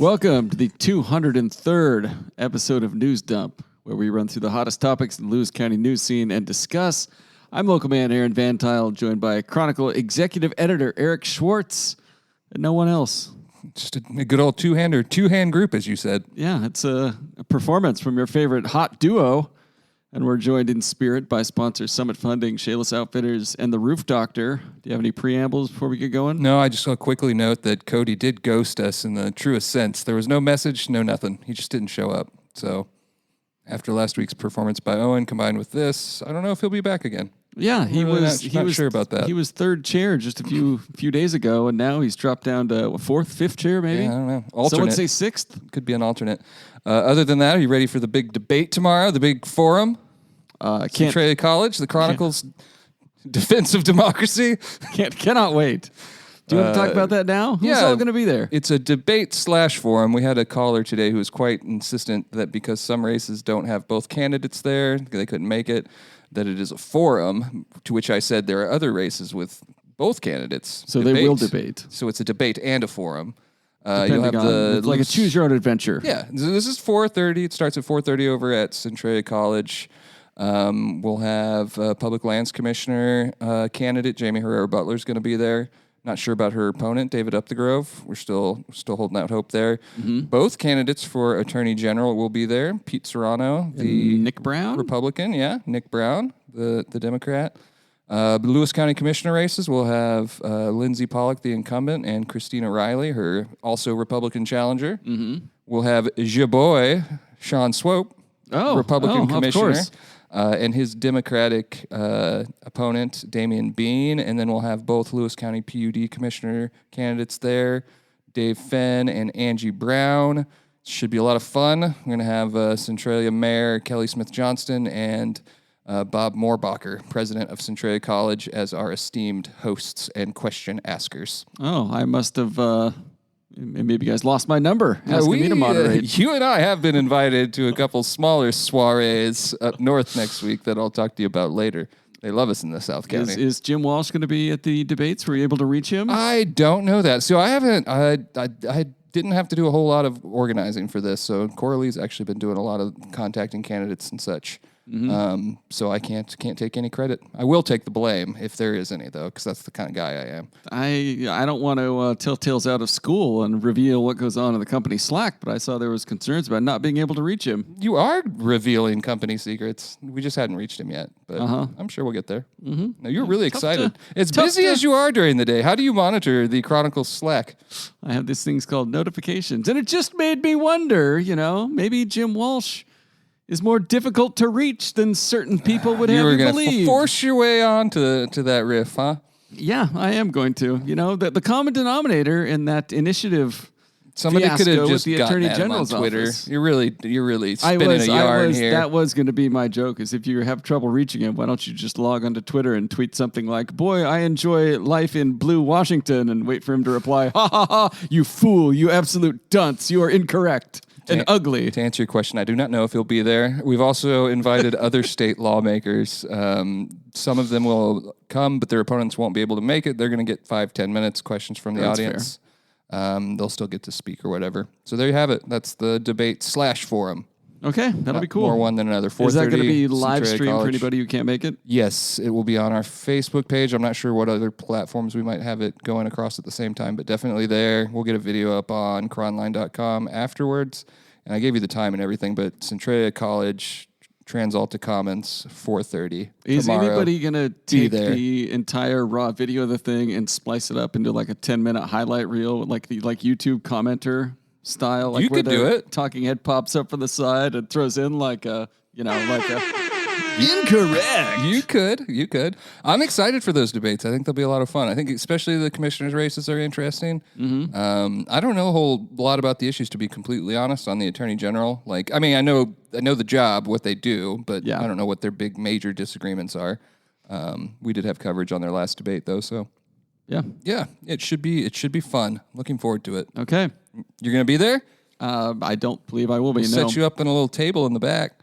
Welcome to the 203rd episode of News Dump, where we run through the hottest topics in the Lewis County news scene and discuss. I'm local man Aaron VanTuyl, joined by Chronicle executive editor Eric Schwartz, and no one else. Just a good old two-hand group, as you said. Yeah, it's a performance from your favorite hot duo. And we're joined in spirit by sponsor Summit Funding, Shayless Outfitters, and the Roof Doctor. Do you have any preambles before we get going? No, I just want to quickly note that Cody did ghost us in the truest sense. There was no message, no nothing. He just didn't show up. So after last week's performance by Owen combined with this, I don't know if he'll be back again. Yeah, he was not sure about that. He was third chair just a few days ago, and now he's dropped down to fourth, fifth chair, maybe? Yeah, I don't know. Alternate. Someone say sixth? Could be an alternate. Other than that, are you ready for the big debate tomorrow, the big forum? Chronicle College, the Chronicle's defense of democracy. Cannot wait. Do you want to talk about that now? Who's all going to be there? It's a debate/forum. We had a caller today who was quite insistent that because some races don't have both candidates there, they couldn't make it, that it is a forum, to which I said there are other races with both candidates. So they will debate. So it's a debate and a forum. You'll have it's like a choose-your-own adventure. Yeah. This is 4:30. It starts at 4:30 over at Centralia College. We'll have Public Lands Commissioner candidate Jamie Herrera Butler is going to be there. Not sure about her opponent, David Upthegrove. We're still holding out hope there. Mm-hmm. Both candidates for Attorney General will be there. Pete Serrano, the Nick Brown, Republican, Nick Brown, the Democrat. The Lewis County Commissioner races will have Lindsay Pollock, the incumbent, and Christina Riley, her also Republican challenger. Mm-hmm. We'll have your boy Sean Swope, Republican commissioner. Of course. And his Democratic opponent, Damian Bean. And then we'll have both Lewis County PUD commissioner candidates there, Dave Fenn and Angie Brown. Should be a lot of fun. We're going to have Centralia Mayor Kelly Smith-Johnston and Bob Moorbacher, president of Centralia College, as our esteemed hosts and question askers. Oh, I must have... Maybe you guys lost my number, asking me to moderate. You and I have been invited to a couple smaller soirees up north next week that I'll talk to you about later. They love us in the South County. Is Jim Walsh going to be at the debates? Were you able to reach him? I don't know that. So I haven't. I didn't have to do a whole lot of organizing for this. So Coralie's actually been doing a lot of contacting candidates and such. Mm-hmm. So I can't take any credit. I will take the blame if there is any, though, because that's the kind of guy I am. I don't want to tell tales out of school and reveal what goes on in the company Slack, but I saw there was concerns about not being able to reach him. You are revealing company secrets. We just hadn't reached him yet, but I'm sure we'll get there. Mm-hmm. No, you're really excited. As busy as you are during the day, how do you monitor the Chronicle Slack? I have these things called notifications, and it just made me wonder, maybe Jim Walsh is more difficult to reach than certain people would have you believe. You were going to force your way on to that riff, huh? Yeah, I am going to. The common denominator in that initiative somebody could have just the gotten Attorney General's on Twitter. Office. You're really spinning a yarn here. That was going to be my joke, is if you have trouble reaching him, why don't you just log onto Twitter and tweet something like, "Boy, I enjoy life in blue Washington," and wait for him to reply, "Ha ha ha, you fool, you absolute dunce, you are incorrect." And ugly. To answer your question, I do not know if he'll be there. We've also invited other state lawmakers. Some of them will come, but their opponents won't be able to make it. They're going to get 5-10 minutes, questions from the audience. They'll still get to speak or whatever. So there you have it. That's the debate/forum. Okay, that'll be cool. More one than another. 4:30. Is that going to be live stream for anybody who can't make it? Yes, it will be on our Facebook page. I'm not sure what other platforms we might have it going across at the same time, but definitely there. We'll get a video up on cronline.com afterwards. And I gave you the time and everything, but Centralia College, Transalta Commons, 4:30. Is anybody going to take the entire raw video of the thing and splice it up into like a 10-minute highlight reel, like YouTube commenter style? Like you could do it. Talking head pops up from the side and throws in like a incorrect. You could. I'm excited for those debates. I think they'll be a lot of fun. I think especially the commissioners' races are interesting. Mm-hmm. I don't know a whole lot about the issues, to be completely honest, on the Attorney General. I know the job, what they do, but I don't know what their big major disagreements are. We did have coverage on their last debate, though, so yeah, it should be fun. Looking forward to it. Okay, you're gonna be there? I don't believe I will be. We'll set you up in a little table in the back.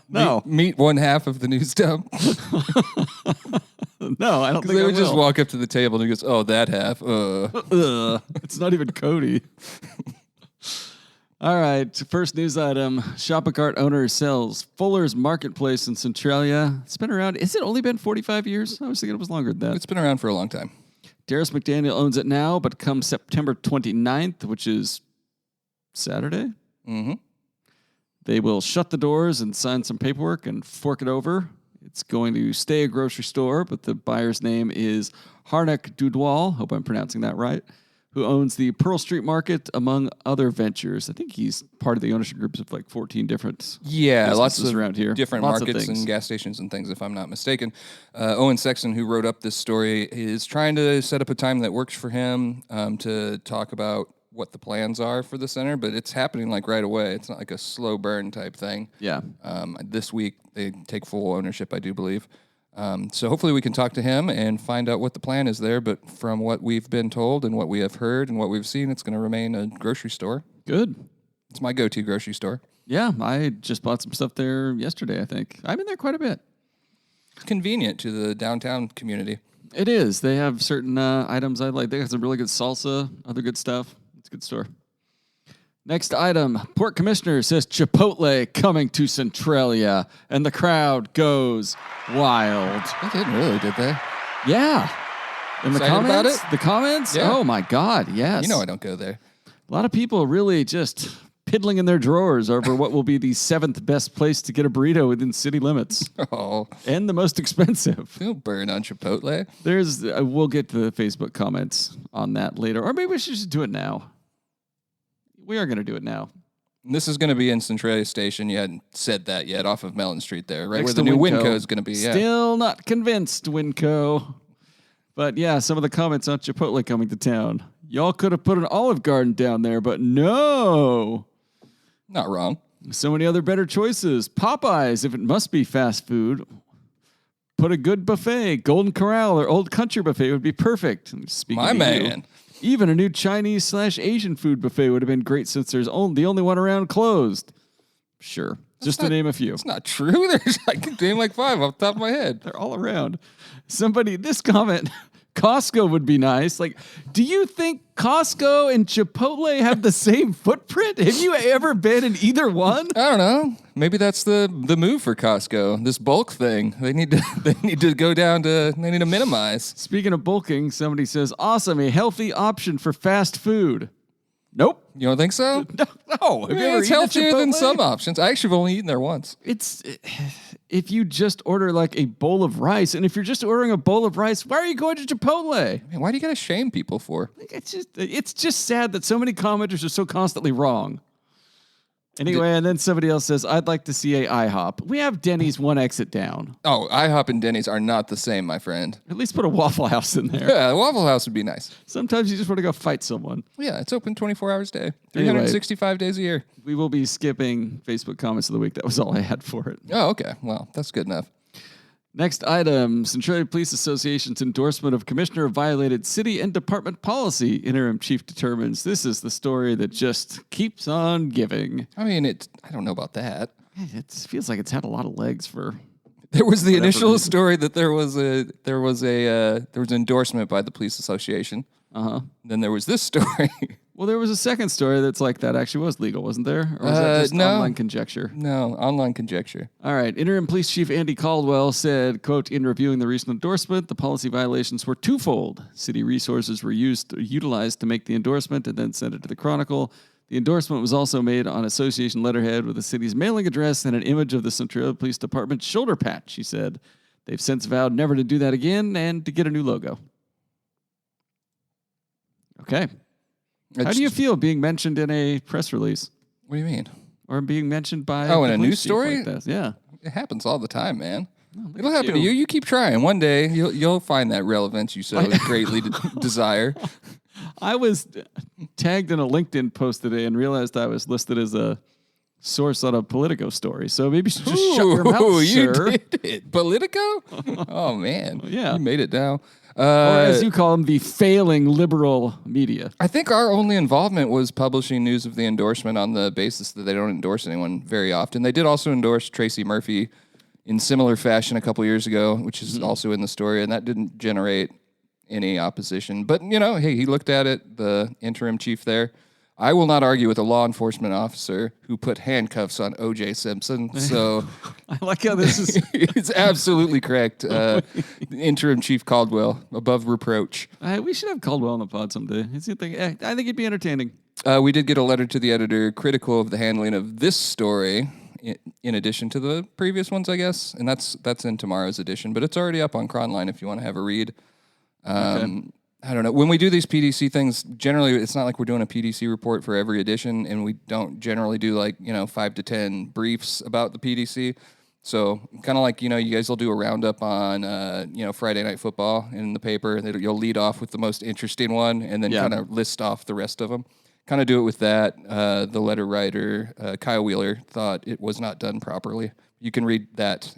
No. Meet one half of the news dump. No, I don't think They I would just will. walk up to the table and he goes, "Oh, that half." It's not even Cody. All right, first news item. Shopping cart owner sells Fuller's Marketplace in Centralia. It's been around. Has it only been 45 years? I was thinking it was longer than that. It's been around for a long time. Darius McDaniel owns it now, but come September 29th, which is Saturday, they will shut the doors and sign some paperwork and fork it over. It's going to stay a grocery store, but the buyer's name is Harnack Dudwal, hope I'm pronouncing that right, who owns the Pearl Street Market, among other ventures. I think he's part of the ownership groups of like 14 different lots of around here. different Lots markets and gas stations and things, if I'm not mistaken. Owen Sexton, who wrote up this story, is trying to set up a time that works for him to talk about what the plans are for the center, but it's happening like right away. It's not like a slow burn type thing. Yeah. This week, they take full ownership, I do believe. So hopefully we can talk to him and find out what the plan is there. But from what we've been told and what we have heard and what we've seen, it's going to remain a grocery store. Good. It's my go-to grocery store. Yeah, I just bought some stuff there yesterday, I think. I'm in there quite a bit. It's convenient to the downtown community. It is. They have certain items I like. They got some really good salsa, other good stuff. It's a good store. Next item. Port Commissioner says Chipotle coming to Centralia, and the crowd goes wild. They didn't really, did they? Yeah. In the Excited comments? about it? The comments? Yeah. Oh, my God, yes. You know I don't go there. A lot of people really just piddling in their drawers over what will be the 7th best place to get a burrito within city limits. Oh, And the most expensive. don't burn on Chipotle. There's, we'll get to the Facebook comments on that later. Or maybe we should just do it now. We are going to do it now. This is going to be in Centralia Station. You hadn't said that yet, off of Mellon Street there, right? Next Where the to new Winco. Winco is going to be. Yeah. Still not convinced, Winco. But yeah, some of the comments on Chipotle coming to town. Y'all could have put an Olive Garden down there, but no. Not wrong. So many other better choices. Popeyes, if it must be fast food. Put a good buffet. Golden Corral or Old Country Buffet would be perfect. Speaking My of you, man. even a new Chinese/Asian food buffet would have been great since there's the only one around closed. Sure. Just to name a few. It's not true. There's, I can name like 5 off the top of my head. They're all around. This comment, Costco would be nice. Like, do you think Costco and Chipotle have the same footprint? Have you ever been in either one? I don't know. Maybe that's the move for Costco. This bulk thing. They need to go down to. They need to minimize. Speaking of bulking, somebody says, awesome, a healthy option for fast food. Nope. You don't think so? No. Have you ever It's eaten at healthier than Chipotle? some options. I actually have only eaten there once. It's if you just order like a bowl of rice, and if you're just ordering a bowl of rice, why are you going to Chipotle? Man, why do you gotta shame people for? Like, it's just sad that so many commenters are so constantly wrong. Anyway, and then somebody else says, I'd like to see a IHOP. We have Denny's one exit down. Oh, IHOP and Denny's are not the same, my friend. At least put a Waffle House in there. Yeah, Waffle House would be nice. Sometimes you just want to go fight someone. Yeah, it's open 24 hours a day, 365 days a year. We will be skipping Facebook comments of the week. That was all I had for it. Oh, okay. Well, that's good enough. Next item, Centralia Police Association's endorsement of Commissioner violated city and department policy, interim chief determines. This is the story that just keeps on giving. I mean, I don't know about that. It feels like it's had a lot of legs for... There was the initial reason. story that there was an endorsement by the police association. Uh-huh. Then there was this story. Well, there was a second story that's like that actually was legal, wasn't there? Or was that just no. online conjecture? No, online conjecture. All right. Interim Police Chief Andy Caldwell said, quote, in reviewing the recent endorsement, the policy violations were twofold. City resources were utilized to make the endorsement and then sent it to the Chronicle. The endorsement was also made on association letterhead with the city's mailing address and an image of the Centralia Police Department shoulder patch, he said. They've since vowed never to do that again and to get a new logo. Okay. How do you feel being mentioned in a press release? What do you mean? Or being mentioned by in a police news chief story? Like this? Yeah. It happens all the time, man. Oh, It'll happen to you. You keep trying. One day you'll find that relevance you so greatly desire. I was tagged in a LinkedIn post today and realized I was listed as a source on a Politico story. So maybe you should just shut your mouth, you sir. did it. Politico? Oh, man. Yeah. You made it now. Or as you call them, the failing liberal media. I think our only involvement was publishing news of the endorsement on the basis that they don't endorse anyone very often. They did also endorse Tracy Murphy in similar fashion a couple years ago, which is also in the story, and that didn't generate any opposition. But, hey, he looked at it, the interim chief there. I will not argue with a law enforcement officer who put handcuffs on O.J. Simpson. So I like how this is. It's absolutely correct. Interim Chief Caldwell, above reproach. We should have Caldwell on the pod someday. I think he'd be entertaining. We did get a letter to the editor critical of the handling of this story, in addition to the previous ones, I guess. And that's in tomorrow's edition. But it's already up on Cronline if you want to have a read. Okay. I don't know. When we do these PDC things, generally it's not like we're doing a PDC report for every edition, and we don't generally do 5 to 10 briefs about the PDC. So kind of like, you guys will do a roundup on, Friday Night Football in the paper. You'll lead off with the most interesting one and then kind of list off the rest of them. Kind of do it with that. The letter writer, Kyle Wheeler, thought it was not done properly. You can read that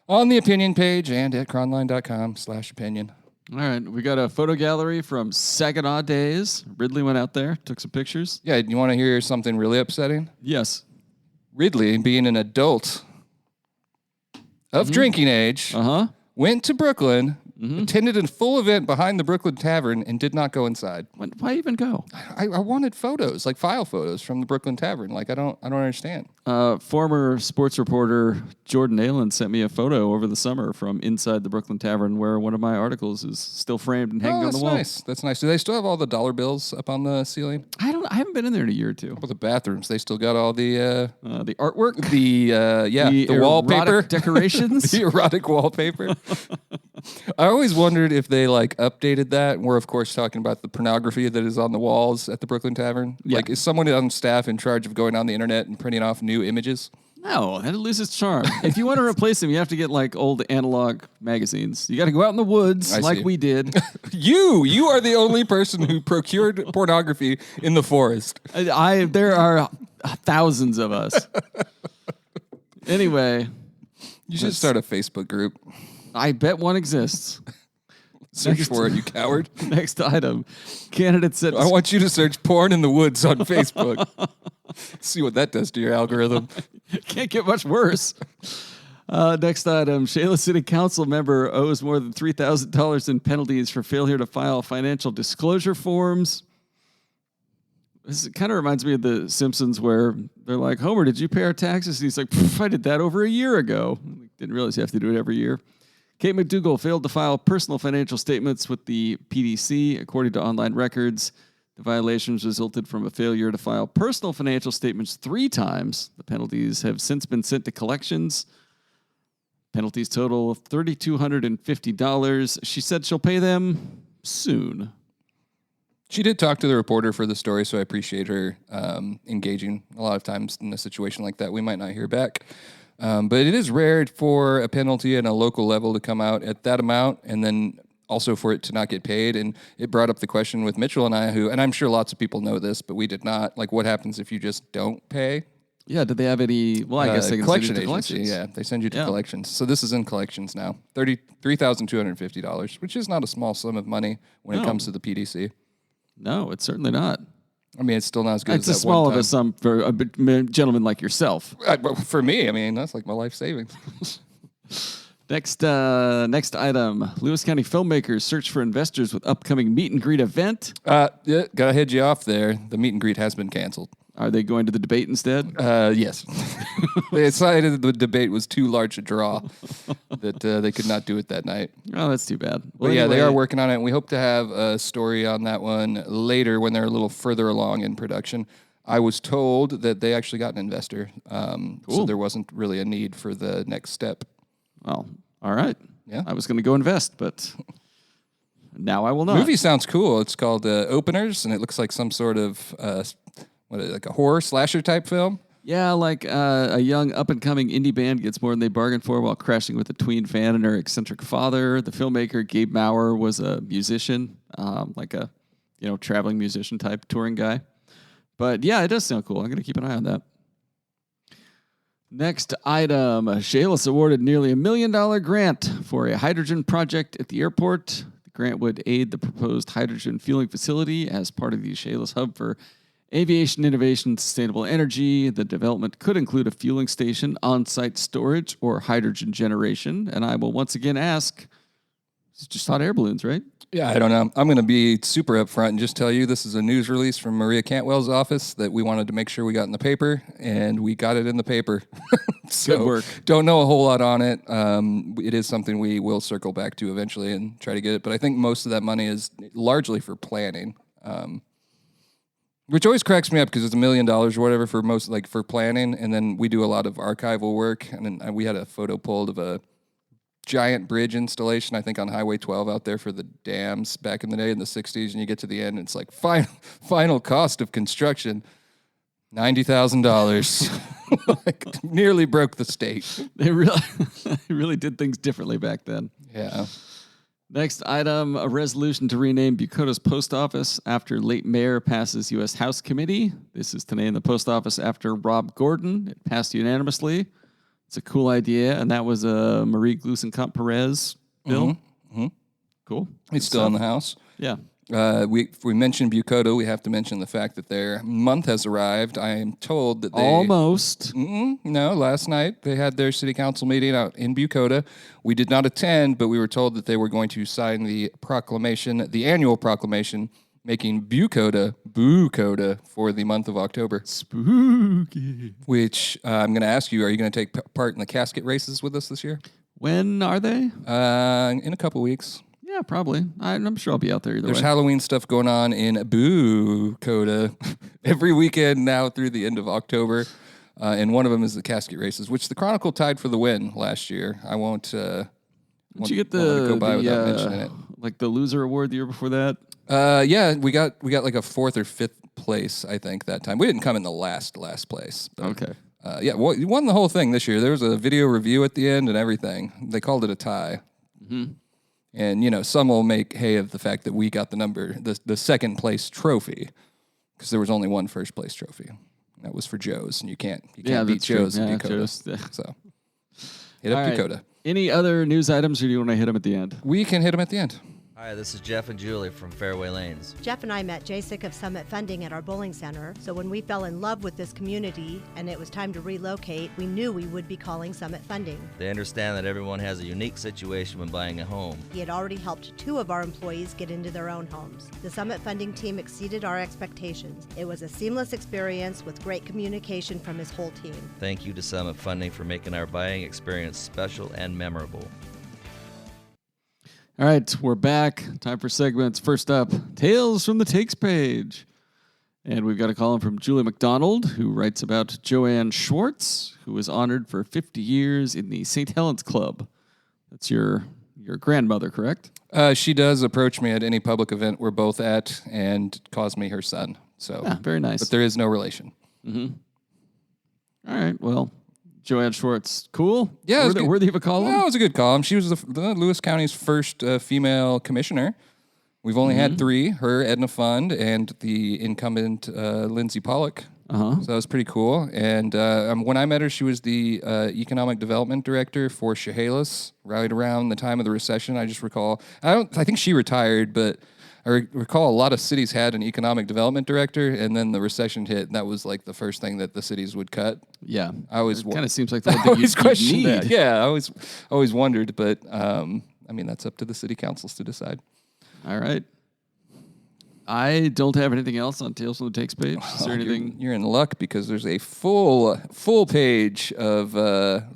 on the opinion page and at cronline.com/opinion. All right, we got a photo gallery from Saginaw days. Ridley went out there, took some pictures. Yeah, you want to hear something really upsetting? Yes. Ridley, being an adult of drinking age, went to Brooklyn, attended a full event behind the Brooklyn Tavern, and did not go inside. Why even go? I wanted photos, like file photos from the Brooklyn Tavern. I don't understand. Former sports reporter Jordan Nalen sent me a photo over the summer from inside the Brooklyn Tavern, where one of my articles is still framed and hanging on the wall. Nice. That's nice. Do they still have all the dollar bills up on the ceiling? I haven't been in there in a year or two. How about the bathrooms? They still got all the artwork, the wallpaper decorations, the erotic wallpaper. I always wondered if they updated that. We're of course talking about the pornography that is on the walls at the Brooklyn Tavern. Yeah. Is someone on staff in charge of going on the internet and printing off new images? No, that loses charm. If you want to replace them, you have to get old analog magazines. You got to go out in the woods we did. You are the only person who procured pornography in the forest. There are thousands of us. Anyway, you should start a Facebook group. I bet one exists. Search for it, you coward. Next item. Candidate said... I want you to search porn in the woods on Facebook. See what that does to your algorithm. Can't get much worse. Next item. Shayla City Council member owes more than $3,000 in penalties for failure to file financial disclosure forms. This kind of reminds me of The Simpsons where they're like, Homer, did you pay our taxes? And he's like, I did that over a year ago. Didn't realize you have to do it every year. Kate McDougal failed to file personal financial statements with the PDC, according to online records. The violations resulted from a failure to file personal financial statements 3 times. The penalties have since been sent to collections. Penalties total of $3,250. She said she'll pay them soon. She did talk to the reporter for the story, so I appreciate her engaging. A lot of times in a situation like that, we might not hear back. But it is rare for a penalty at a local level to come out at that amount and then also for it to not get paid. And it brought up the question with Mitchell and I, and I'm sure lots of people know this, but we did not. What happens if you just don't pay? Yeah, did they have any? Well, I guess they can collection send you to agency. collections. Yeah, they send you to collections. So this is in collections now. $3,250, which is not a small sum of money when it comes to the PDC. No, it's certainly not. I mean, it's still not as good it's as a that one small time. of a sum for a gentleman like yourself. For me, I mean, that's like my life savings. Next item. Lewis County filmmakers search for investors with upcoming meet and greet event. Yeah, gotta head you off there. The meet and greet has been canceled. Are they going to the debate instead? Yes. They decided the debate was too large a draw that they could not do it that night. Oh, that's too bad. Well, anyway, they are working on it, and we hope to have a story on that one later when they're a little further along in production. I was told that they actually got an investor, so there wasn't really a need for the next step. Well, all right. Yeah. I was going to go invest, but now I will not. The movie sounds cool. It's called Openers, and it looks like some sort of... like a horror slasher type film? Yeah, like a young up-and-coming indie band gets more than they bargained for while crashing with a tween fan and her eccentric father. The filmmaker, Gabe Maurer, was a musician, like a traveling musician type touring guy. But yeah, it does sound cool. I'm going to keep an eye on that. Next item. Shayla's awarded nearly $1 million grant for a hydrogen project at the airport. The grant would aid the proposed hydrogen fueling facility as part of the Shayla's Hub for Aviation innovation, sustainable energy. The development could include a fueling station, on-site storage, or hydrogen generation. And I will once again ask, it's just hot air balloons, right? Yeah, I don't know. I'm going to be super upfront and just tell you this is a news release from Maria Cantwell's office that we wanted to make sure we got in the paper, and we got it in the paper. So Good work. Don't know a whole lot on it. It is something we will circle back to eventually and try to get it, but I think most of that money is largely for planning, which always cracks me up because it's $1 million or whatever for most, like for planning, and then we do a lot of archival work, and then we had a photo pulled of a giant bridge installation, I think on Highway 12 out there for the dams back in the day in the 60s, and you get to the end and it's like final cost of construction $90,000. Like, nearly broke the state. They really did things differently back then. Yeah. Next item, a resolution to rename Bucota's post office after late mayor passes U.S. House Committee. This is to name the post office after Rob Gordon. It passed unanimously. It's a cool idea, and that was a Marie Gluesenkamp-Perez bill. Mm-hmm. Mm-hmm. Cool. It's still in the House. Yeah. If we mentioned Bucota, we have to mention the fact that their month has arrived. I am told that they... Almost. No, last night they had their city council meeting out in Bucota. We did not attend, but we were told that they were going to sign the proclamation, the annual proclamation, making Bucota for the month of October. Spooky. Which I'm going to ask you, are you going to take part in the casket races with us this year? When are they? In a couple weeks. Yeah, probably. I'm sure I'll be out there either There's way. Halloween stuff going on in Bucota every weekend now through the end of October. And one of them is the casket races, which the Chronicle tied for the win last year. I won't... Did you get go by without mentioning it. Like the loser award the year before that? Yeah, we got like a 4th or 5th place, I think, that time. We didn't come in the last place. But, Okay. Yeah, you won the whole thing this year. There was a video review at the end and everything. They called it a tie. Mm-hmm. And, some will make hay of the fact that we got the second place trophy, because there was only one first place trophy. That was for Joe's, and you can't beat Joe's in Bucota. Yeah. So hit up Bucota. Any other news items, or do you want to hit them at the end? We can hit them at the end. Hi, this is Jeff and Julie from Fairway Lanes. Jeff and I met Jacek of Summit Funding at our bowling center, so when we fell in love with this community and it was time to relocate, we knew we would be calling Summit Funding. They understand that everyone has a unique situation when buying a home. He had already helped 2 of our employees get into their own homes. The Summit Funding team exceeded our expectations. It was a seamless experience with great communication from his whole team. Thank you to Summit Funding for making our buying experience special and memorable. All right, we're back. Time for segments. First up, Tales from the Takes page. And we've got a column from Julie McDonald, who writes about Joanne Schwartz, who was honored for 50 years in the St. Helens Club. That's your grandmother, correct? She does approach me at any public event we're both at and calls me her son. So very nice. But there is no relation. Mm-hmm. All right, well... Joanne Schwartz, cool. Yeah, worthy of a column. Yeah, it was a good column. She was the Lewis County's first female commissioner. We've only had 3: her, Edna Fund, and the incumbent Lindsay Pollock. So that was pretty cool. And when I met her, she was the economic development director for Chehalis right around the time of the recession. I just recall. I think she retired, but I recall a lot of cities had an economic development director, and then the recession hit, and that was like the first thing that the cities would cut. Yeah, I always kind of seems like the I one thing always you questioned need. that. Yeah, I always wondered, but I mean that's up to the city councils to decide. All right. I don't have anything else on Tales from the Takes page. Is there anything? You're in luck because there's a full page of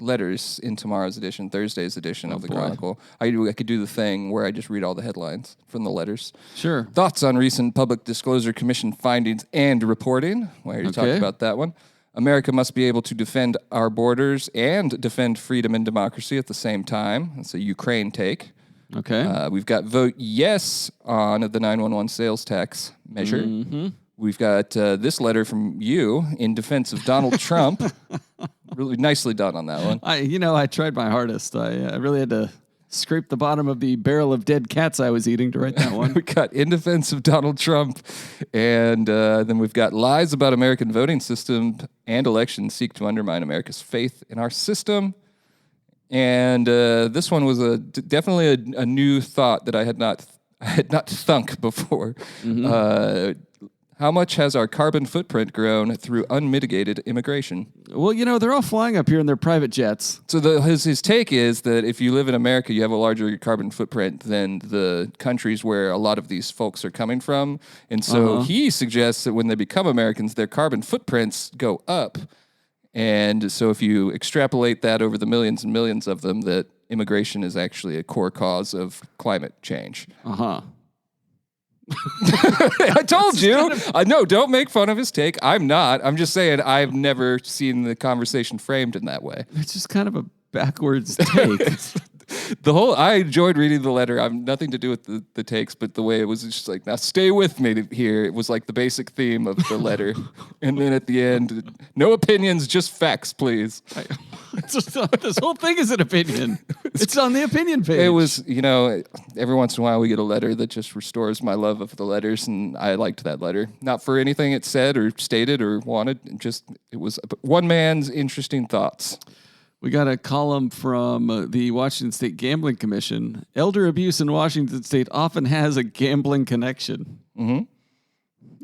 letters in tomorrow's edition, Thursday's edition of the Chronicle. I could do the thing where I just read all the headlines from the letters. Sure. Thoughts on recent Public Disclosure Commission findings and reporting. Well, I already talked about that one. America must be able to defend our borders and defend freedom and democracy at the same time. That's a Ukraine take. Okay. We've got vote yes on the 911 sales tax measure. Mm-hmm. We've got this letter from you in defense of Donald Trump. Really nicely done on that one. I tried my hardest. I really had to scrape the bottom of the barrel of dead cats I was eating to write that one. We got in defense of Donald Trump. And then we've got lies about American voting system and elections seek to undermine America's faith in our system. And this one was definitely a new thought that I had not thunk before. Mm-hmm. How much has our carbon footprint grown through unmitigated immigration? Well, they're all flying up here in their private jets. So his take is that if you live in America, you have a larger carbon footprint than the countries where a lot of these folks are coming from. And so he suggests that when they become Americans, their carbon footprints go up. And so if you extrapolate that over the millions and millions of them, that immigration is actually a core cause of climate change. I told you. No, don't make fun of his take. I'm not. I'm just saying I've never seen the conversation framed in that way. It's just kind of a backwards take. I enjoyed reading the letter. I'm nothing to do with the takes, but the way it was just like, now stay with me here. It was like the basic theme of the letter. And then at the end, no opinions, just facts, please. This whole thing is an opinion. It's on the opinion page. It was, every once in a while we get a letter that just restores my love of the letters, and I liked that letter. Not for anything it said or stated or wanted, it was one man's interesting thoughts. We got a column from the Washington State Gambling Commission. Elder abuse in Washington State often has a gambling connection. Mm-hmm.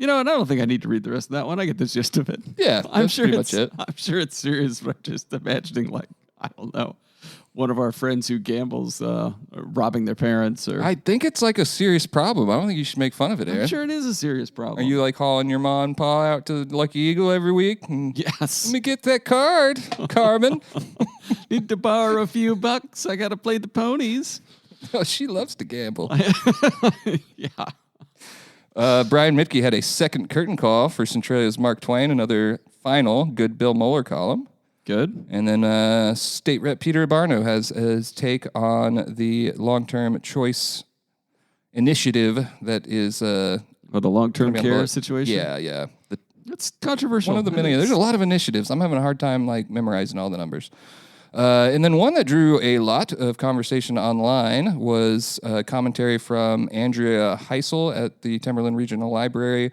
And I don't think I need to read the rest of that one. I get the gist of it. Yeah, I'm sure pretty much it. I'm sure it's serious, but I'm just imagining, I don't know, one of our friends who gambles robbing their parents. Or I think it's like a serious problem. I don't think you should make fun of it, Aaron. I'm sure it is a serious problem. Are you hauling your mom and pa out to Lucky Eagle every week? Yes. Let me get that card, Carmen. Need to borrow a few bucks. I got to play the ponies. Oh, she loves to gamble. Yeah. Brian Mitke had a second curtain call for Centralia's Mark Twain, another final good Bill Moeller column. Good. And then State Rep Peter Barno has his take on the long-term choice initiative that is... the long-term care situation? Yeah. That's controversial. One of the many. There's a lot of initiatives. I'm having a hard time memorizing all the numbers. And then one that drew a lot of conversation online was commentary from Andrea Heisel at the Timberland Regional Library.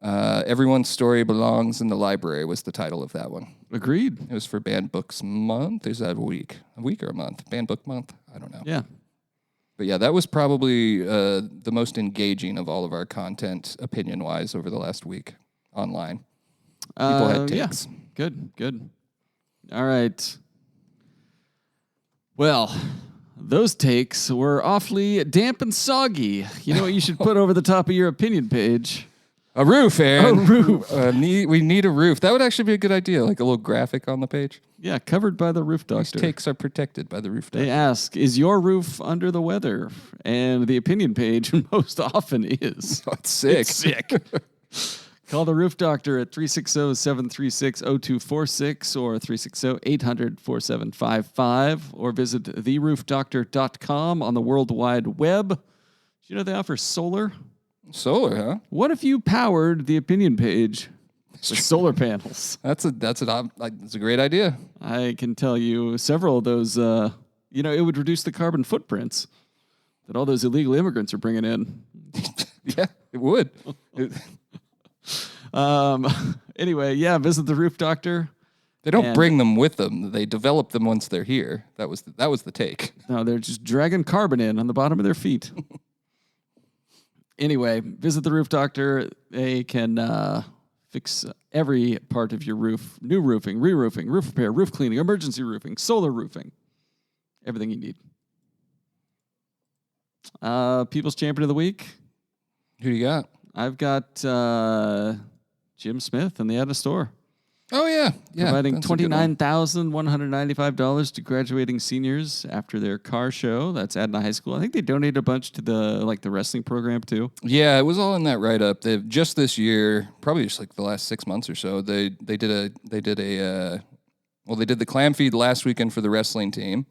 Everyone's Story Belongs in the Library was the title of that one. Agreed. It was for Banned Books Month. Is that a week? A week or a month? Banned Book Month? I don't know. Yeah. But yeah, that was probably the most engaging of all of our content, opinion-wise, over the last week online. People had takes. Yeah. Good. All right. Well, those takes were awfully damp and soggy. You know what you should put over the top of your opinion page? A roof, Aaron. A roof. We need a roof. That would actually be a good idea, like a little graphic on the page. Yeah, covered by the roof doctor. These takes are protected by the roof doctor. They ask, is your roof under the weather? And the opinion page most often is. Oh, it's sick. It's sick. Call the roof doctor at 360-736-0246 or 360-800-4755 or visit theroofdoctor.com on the World Wide Web. Do you know they offer solar? Solar, huh? What if you powered the opinion page with solar panels? That's a great idea. I can tell you several of those. It would reduce the carbon footprints that all those illegal immigrants are bringing in. Yeah, it would. Anyway, visit the roof doctor. They don't bring them with them. They develop them once they're here. That was the take. No, they're just dragging carbon in on the bottom of their feet. Anyway, visit the roof doctor. They can fix every part of your roof. New roofing, re-roofing, roof repair, roof cleaning, emergency roofing, solar roofing. Everything you need. People's Champion of the Week. Who do you got? I've got Jim Smith in the Adna store. Oh, yeah. Providing $29,195 to graduating seniors after their car show. That's Adna High School. I think they donated a bunch to the wrestling program, too. Yeah, it was all in that write-up. They've just this year, probably just the last 6 months or so, they did the clam feed last weekend for the wrestling team,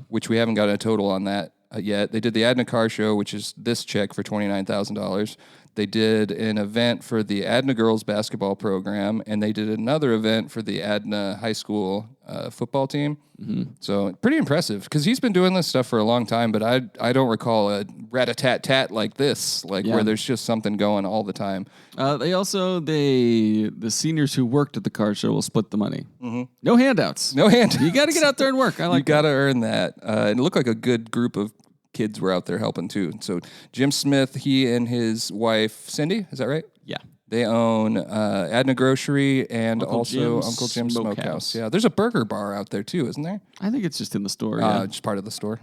which we haven't got a total on that yet. They did the Adna car show, which is this check for $29,000. They did an event for the Adna girls basketball program, and they did another event for the Adna high school football team. Mm-hmm. So pretty impressive, because he's been doing this stuff for a long time, but I don't recall a rat-a-tat-tat like this, where there's just something going all the time. The seniors who worked at the car show will split the money. Mm-hmm. No handouts. No handouts. You got to get out there and work. You got to earn that. It looked like a good group of kids were out there helping too. So Jim Smith, he and his wife Cindy, is that right? Yeah. They own Adna Grocery and Uncle also Jim's Uncle Jim's Smokehouse. Smokehouse. Yeah, there's a burger bar out there too, isn't there? I think it's just in the store. Yeah. Just part of the store.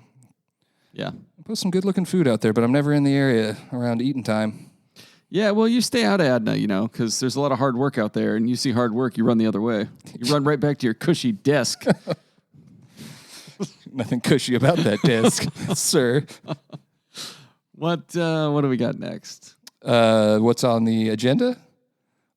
Yeah. Put some good-looking food out there, but I'm never in the area around eating time. Yeah, well, you stay out of Adna, because there's a lot of hard work out there, and you see hard work, you run the other way. You run right back to your cushy desk. Nothing cushy about that desk, sir. What do we got next? What's on the agenda?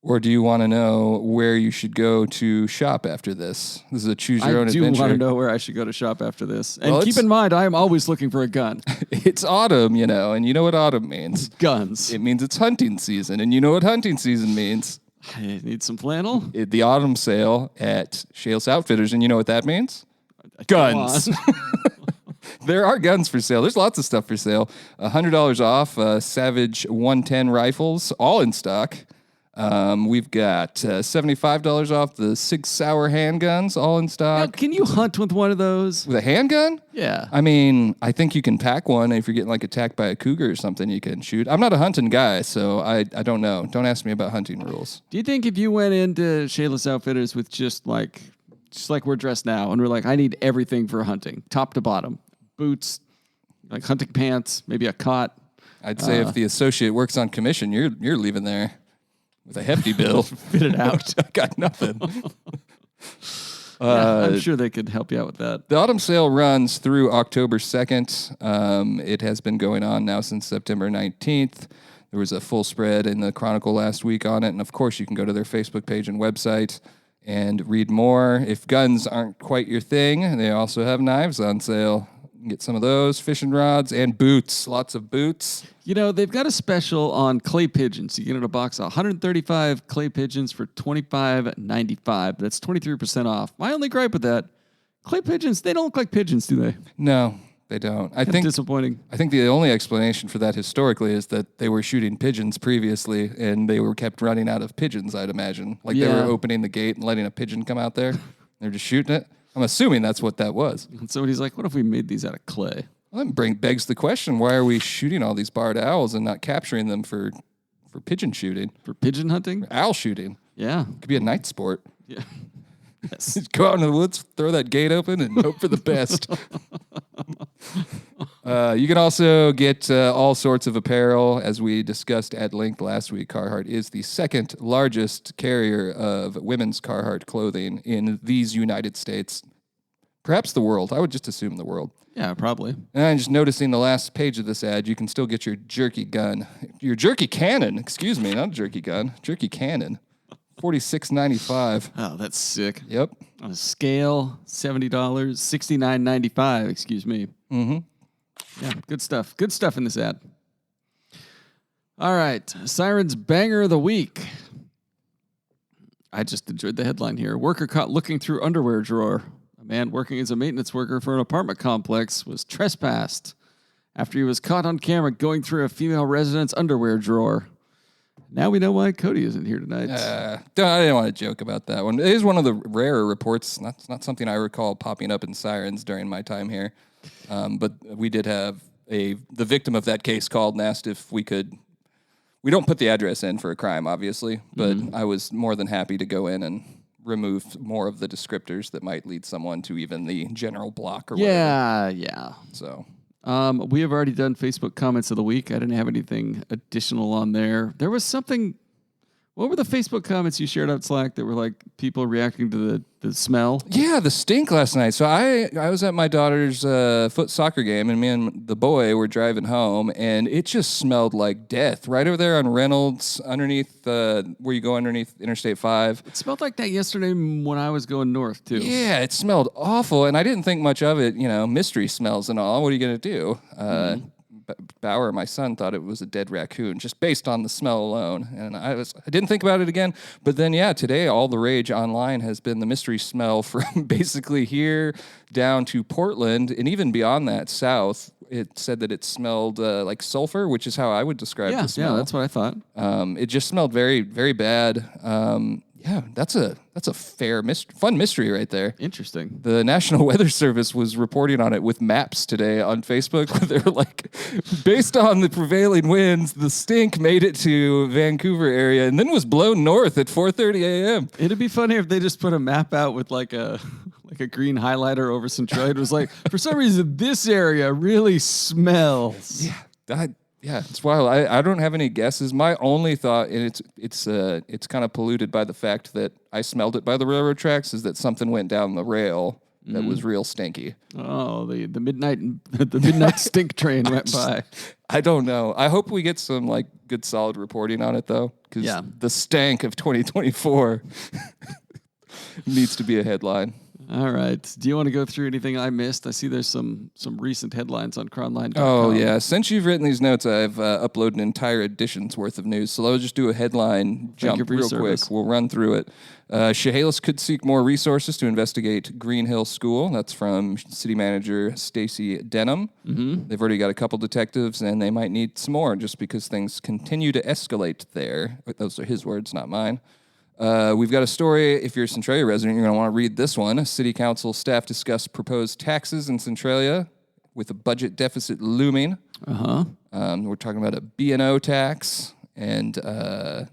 Or do you want to know where you should go to shop after this? This is a choose-your-own adventure. I do want to know where I should go to shop after this. And Well, keep in mind, I am always looking for a gun. It's autumn, and you know what autumn means. Guns. It means it's hunting season, and you know what hunting season means. I need some flannel? The autumn sale at Shales Outfitters, and you know what that means? Guns. There are guns for sale. There's lots of stuff for sale. $100 off Savage 110 rifles, all in stock. We've got $75 off the Sig Sauer handguns, all in Now, stock. can you hunt with one of those? With a handgun? Yeah. I mean, I think you can pack one. If you're getting attacked by a cougar or something, you can shoot. I'm not a hunting guy, so I don't know. Don't ask me about hunting rules. Do you think if you went into Shales Outfitters with just like we're dressed now, and we're like, I need everything for hunting, top to bottom, boots, like hunting pants, maybe a cot. I'd say if the associate works on commission, you're leaving there with a hefty bill. Fit it out. I got nothing. I'm sure they could help you out with that. The autumn sale runs through October 2nd. It has been going on now since September 19th. There was a full spread in the Chronicle last week on it. And of course, you can go to their Facebook page and website and read more. If guns aren't quite your thing, they also have knives on sale. You can get some of those, fishing rods, and boots. Lots of boots. They've got a special on clay pigeons. You get in a box of 135 clay pigeons for $25.95. That's 23% off. My only gripe with that, clay pigeons, they don't look like pigeons, do they? No, they don't. I think disappointing. I think the only explanation for that historically is that they were shooting pigeons previously, and they were kept running out of pigeons, I'd imagine. They were opening the gate and letting a pigeon come out there. They're just shooting it. I'm assuming that's what that was. And somebody's like, what if we made these out of clay? Well, that begs the question, why are we shooting all these barred owls and not capturing them for pigeon shooting? For pigeon hunting? Owl shooting. Yeah. Could be a night sport. Yeah. Yes. Just go out in the woods, throw that gate open, and hope for the best. You can also get all sorts of apparel. As we discussed at length last week, Carhartt is the second largest carrier of women's Carhartt clothing in these United States. Perhaps the world. I would just assume the world. Yeah, probably. And I'm just noticing the last page of this ad, you can still get your jerky gun. Your jerky cannon, excuse me, not a jerky gun. Jerky cannon. $46.95. Oh, that's sick. Yep. On a scale, $70, $69.95, excuse me. Mm-hmm. Yeah, good stuff. Good stuff in this ad. All right, Siren's Banger of the Week. I just enjoyed the headline here. Worker caught looking through underwear drawer. A man working as a maintenance worker for an apartment complex was trespassed after he was caught on camera going through a female resident's underwear drawer. Now we know why Cody isn't here tonight. I didn't want to joke about that one. It is one of the rarer reports. That's not something I recall popping up in Sirens during my time here. But we did have the victim of that case called and asked if we could. We don't put the address in for a crime, obviously, but I was more than happy to go in and remove more of the descriptors that might lead someone to even the general block or whatever. Yeah. So. We have already done Facebook comments of the week. I didn't have anything additional on there. There was something. What were the Facebook comments you shared out Slack that were like people reacting to the smell? Yeah, the stink last night. So I was at my daughter's foot soccer game, and me and the boy were driving home, and it just smelled like death right over there on Reynolds, underneath where you go underneath Interstate 5. It smelled like that yesterday when I was going north too. Yeah, it smelled awful, and I didn't think much of it. Mystery smells and all. What are you gonna do? Bauer, my son, thought it was a dead raccoon just based on the smell alone, and I didn't think about it again. But then, today all the rage online has been the mystery smell from basically here down to Portland, and even beyond that, south. It said that it smelled like sulfur, which is how I would describe the smell. Yeah, that's what I thought. It just smelled very, very bad. Yeah, that's a fair fun mystery right there. Interesting. The National Weather Service was reporting on it with maps today on Facebook. They were like, based on the prevailing winds, the stink made it to Vancouver area and then was blown north at 4:30 a.m. It'd be funny if they just put a map out with like a green highlighter over Centralia. It was like, for some reason, this area really smells. Yeah, it's wild. I don't have any guesses. My only thought, and it's kind of polluted by the fact that I smelled it by the railroad tracks, is that something went down the rail that was real stinky. Oh, the midnight stink train went by. I don't know. I hope we get some like good solid reporting on it though, because the stank of 2024 needs to be a headline. All right. Do you want to go through anything I missed? I see there's some recent headlines on Cronline.com. Oh, yeah. Since you've written these notes, I've uploaded an entire edition's worth of news. So let's just do a headline jump real quick. We'll run through it. Chehalis could seek more resources to investigate Green Hill School. That's from City Manager Stacy Denham. Mm-hmm. They've already got a couple detectives, and they might need some more just because things continue to escalate there. Those are his words, not mine. We've got a story. If you're a Centralia resident, you're going to want to read this one. City Council staff discuss proposed taxes in Centralia with a budget deficit looming. We're talking about a B&O tax, and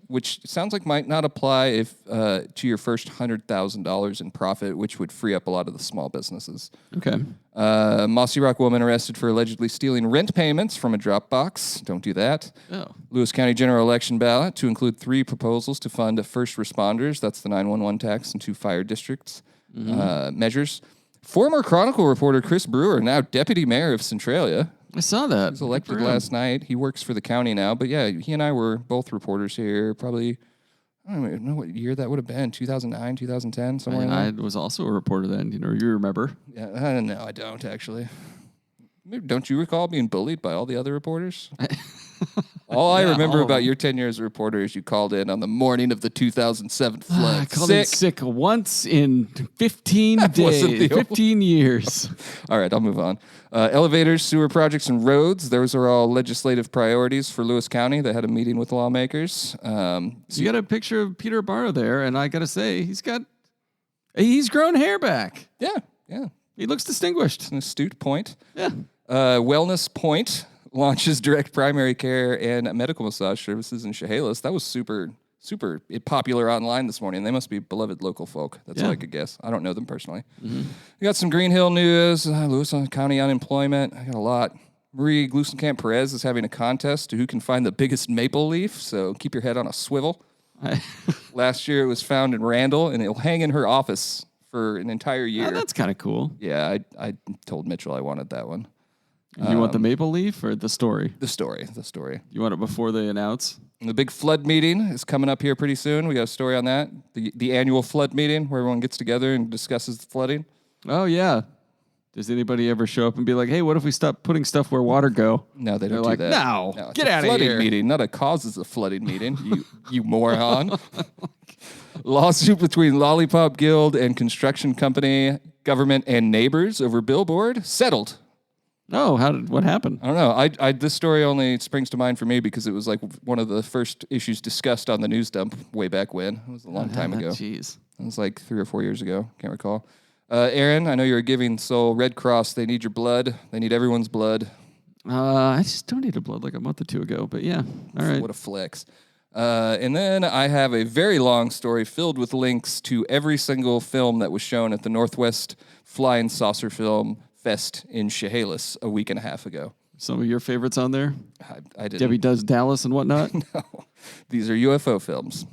which sounds like might not apply if to your first $100,000 in profit, which would free up a lot of the small businesses. Okay. Mossy Rock woman arrested for allegedly stealing rent payments from a drop box. Don't do that. Oh. Lewis County general election ballot to include 3 proposals to fund first responders. That's the 911 tax and 2 fire districts measures. Former Chronicle reporter Chris Brewer, now deputy mayor of Centralia. I saw that. He was elected last night. He works for the county now. But yeah, he and I were both reporters here probably, I don't even know what year that would have been, 2009, 2010, somewhere in there. I was also a reporter then. You remember? Yeah, no, I don't actually. Don't you recall being bullied by all the other reporters? All I remember about your tenure as a reporter is you called in on the morning of the 2007 flood. I called in sick once in 15 days, 15 years. All right, I'll move on. Elevators, sewer projects, and roads. Those are all legislative priorities for Lewis County. They had a meeting with lawmakers. So you got a picture of Peter Barrow there, and I got to say, he's grown hair back. Yeah. He looks distinguished. It's an astute point. Yeah. Wellness Point launches direct primary care and medical massage services in Chehalis. That was super popular online this morning. They must be beloved local folk. That's all I could guess. I don't know them personally. Mm-hmm. We got some Green Hill news, Lewis County unemployment. I got a lot. Marie Glusenkamp Perez is having a contest to who can find the biggest maple leaf, so keep your head on a swivel. Last year it was found in Randall, and it'll hang in her office for an entire year. Oh, that's kind of cool. Yeah, I told Mitchell I wanted that one. You want the maple leaf or the story? The story. You want it before they announce? And the big flood meeting is coming up here pretty soon. We got a story on that. The annual flood meeting where everyone gets together and discusses the flooding. Oh, yeah. Does anybody ever show up and be like, hey, what if we stop putting stuff where water go? No, they don't do that. No, get out of here. Flooding meeting, not a causes of flooding meeting, you moron. Lawsuit between Lollipop Guild and construction company, government, and neighbors over billboard settled. Oh, what happened? I don't know. This story only springs to mind for me because it was like one of the first issues discussed on the news dump way back when. It was a long time ago. Jeez. It was like 3 or 4 years ago. Can't recall. Aaron, I know you're a giving soul. Red Cross, they need your blood. They need everyone's blood. I just donated blood like a month or 2 ago, but yeah. All right. What a flex. And then I have a very long story filled with links to every single film that was shown at the Northwest Flying Saucer Film Fest in Chehalis a week and a half ago. Some of your favorites on there? I didn't. Debbie Does Dallas and whatnot? No. These are UFO films.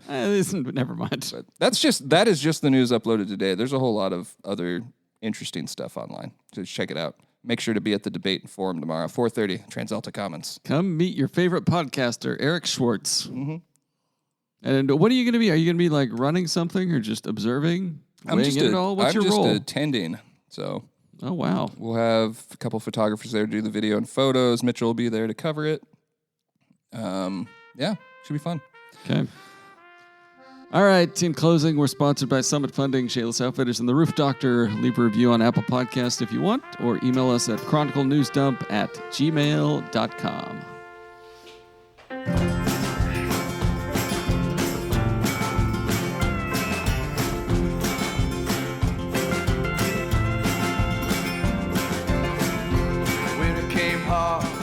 Never mind. But that is just the news uploaded today. There's a whole lot of other interesting stuff online. So check it out. Make sure to be at the debate and forum tomorrow, 4:30, TransAlta Commons. Come meet your favorite podcaster, Eric Schwartz. Mm-hmm. And what are you going to be? Are you going to be like running something or just observing? I'm just What's your role? Attending. So. Oh, wow. We'll have a couple photographers there to do the video and photos. Mitchell will be there to cover it. Yeah, should be fun. Okay. All right. In closing, we're sponsored by Summit Funding, Chehalis Outfitters, and The Roof Doctor. Leave a review on Apple Podcasts if you want, or email us at chroniclenewsdump@gmail.com. heart.